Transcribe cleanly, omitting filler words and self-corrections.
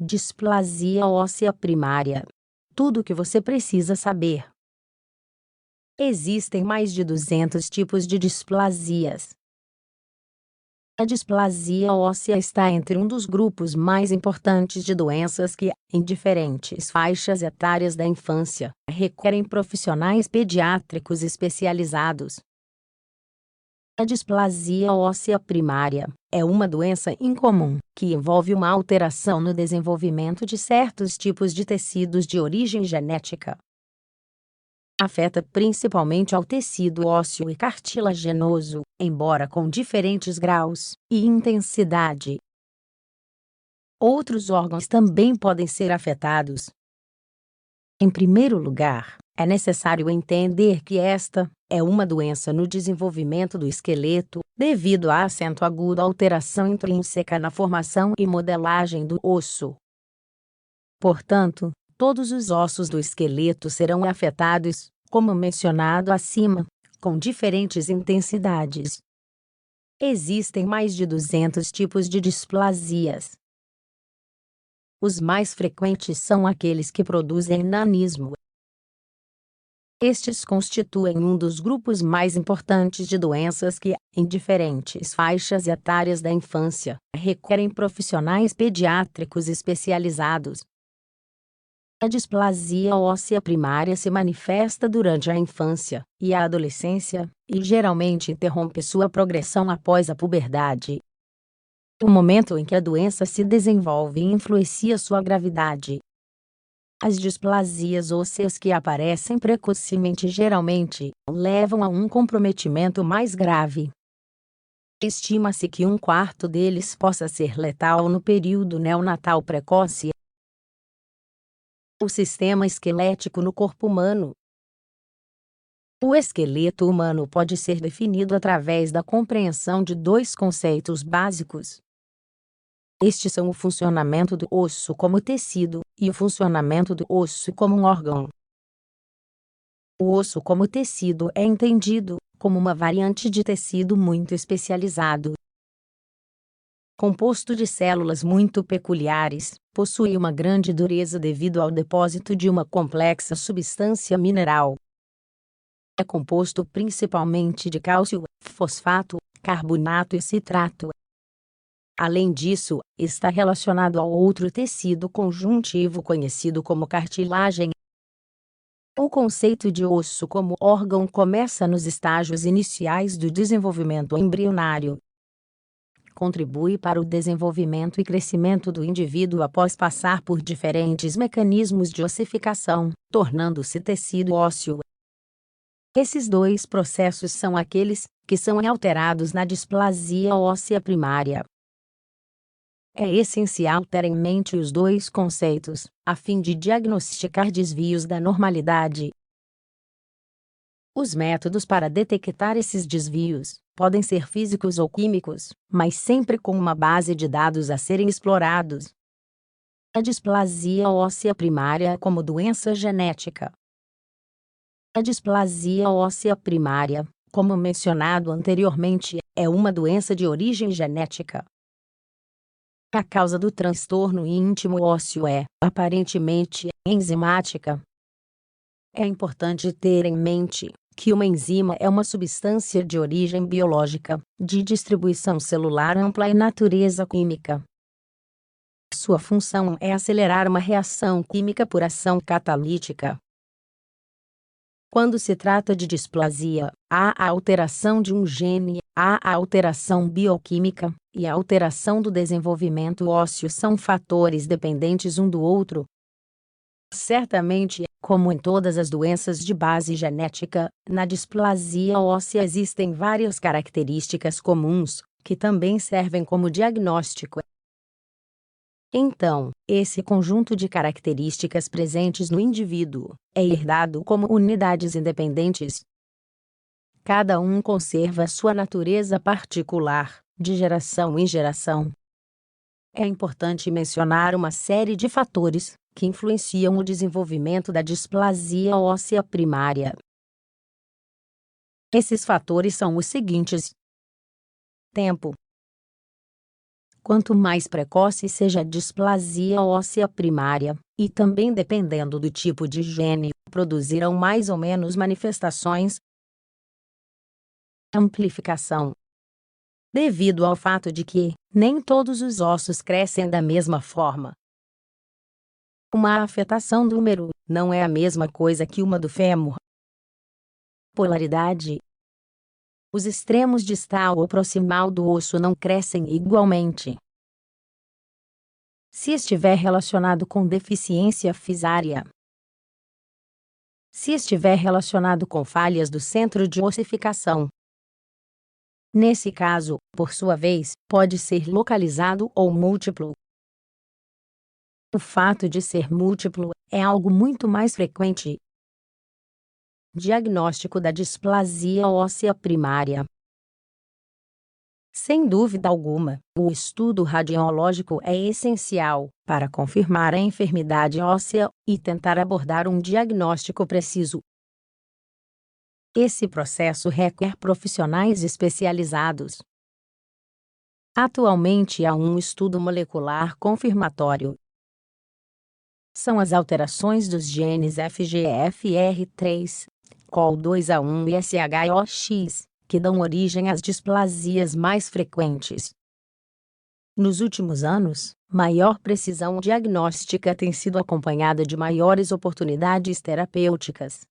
Displasia óssea primária. Tudo o que você precisa saber. Existem mais de 200 tipos de displasias. A displasia óssea está entre um dos grupos mais importantes de doenças que, em diferentes faixas etárias da infância, requerem profissionais pediátricos especializados. A displasia óssea primária é uma doença incomum que envolve uma alteração no desenvolvimento de certos tipos de tecidos de origem genética. Afeta principalmente ao tecido ósseo e cartilaginoso, embora com diferentes graus e intensidade. Outros órgãos também podem ser afetados. Em primeiro lugar, é necessário entender que esta é uma doença no desenvolvimento do esqueleto, devido à acento aguda alteração intrínseca na formação e modelagem do osso. Portanto, todos os ossos do esqueleto serão afetados, como mencionado acima, com diferentes intensidades. Existem mais de 200 tipos de displasias. Os mais frequentes são aqueles que produzem nanismo. Estes constituem um dos grupos mais importantes de doenças que, em diferentes faixas etárias da infância, requerem profissionais pediátricos especializados. A displasia óssea primária se manifesta durante a infância e a adolescência, e geralmente interrompe sua progressão após a puberdade. O momento em que a doença se desenvolve influencia sua gravidade. As displasias ósseas que aparecem precocemente geralmente levam a um comprometimento mais grave. Estima-se que 1/4 deles possa ser letal no período neonatal precoce. O sistema esquelético no corpo humano. O esqueleto humano pode ser definido através da compreensão de dois conceitos básicos. Estes são o funcionamento do osso como tecido e o funcionamento do osso como um órgão. O osso como tecido é entendido como uma variante de tecido muito especializado. Composto de células muito peculiares, possui uma grande dureza devido ao depósito de uma complexa substância mineral. É composto principalmente de cálcio, fosfato, carbonato e citrato. Além disso, está relacionado ao outro tecido conjuntivo conhecido como cartilagem. O conceito de osso como órgão começa nos estágios iniciais do desenvolvimento embrionário. Contribui para o desenvolvimento e crescimento do indivíduo após passar por diferentes mecanismos de ossificação, tornando-se tecido ósseo. Esses dois processos são aqueles que são alterados na displasia óssea primária. É essencial ter em mente os dois conceitos, a fim de diagnosticar desvios da normalidade. Os métodos para detectar esses desvios podem ser físicos ou químicos, mas sempre com uma base de dados a serem explorados. A displasia óssea primária como doença genética. A displasia óssea primária, como mencionado anteriormente, é uma doença de origem genética. A causa do transtorno íntimo ósseo é, aparentemente, enzimática. É importante ter em mente que uma enzima é uma substância de origem biológica, de distribuição celular ampla e natureza química. Sua função é acelerar uma reação química por ação catalítica. Quando se trata de displasia, há a alteração de um gene, há a alteração bioquímica, e a alteração do desenvolvimento ósseo são fatores dependentes um do outro. Certamente, como em todas as doenças de base genética, na displasia óssea existem várias características comuns, que também servem como diagnóstico. Então, esse conjunto de características presentes no indivíduo é herdado como unidades independentes. Cada um conserva sua natureza particular, de geração em geração. É importante mencionar uma série de fatores que influenciam o desenvolvimento da displasia óssea primária. Esses fatores são os seguintes: tempo, Quanto mais precoce seja a displasia óssea primária, e também dependendo do tipo de gene, produzirão mais ou menos manifestações. Amplificação. Devido ao fato de que nem todos os ossos crescem da mesma forma. Uma afetação do húmero não é a mesma coisa que uma do fêmur. Polaridade. Os extremos distal ou proximal do osso não crescem igualmente. Se estiver relacionado com deficiência fisária. Se estiver relacionado com falhas do centro de ossificação. Nesse caso, por sua vez, pode ser localizado ou múltiplo. O fato de ser múltiplo é algo muito mais frequente. Diagnóstico da displasia óssea primária. Sem dúvida alguma, o estudo radiológico é essencial para confirmar a enfermidade óssea e tentar abordar um diagnóstico preciso. Esse processo requer profissionais especializados. Atualmente há um estudo molecular confirmatório. São as alterações dos genes FGFR3, COL2A1 e SHOX, que dão origem às displasias mais frequentes. Nos últimos anos, maior precisão diagnóstica tem sido acompanhada de maiores oportunidades terapêuticas.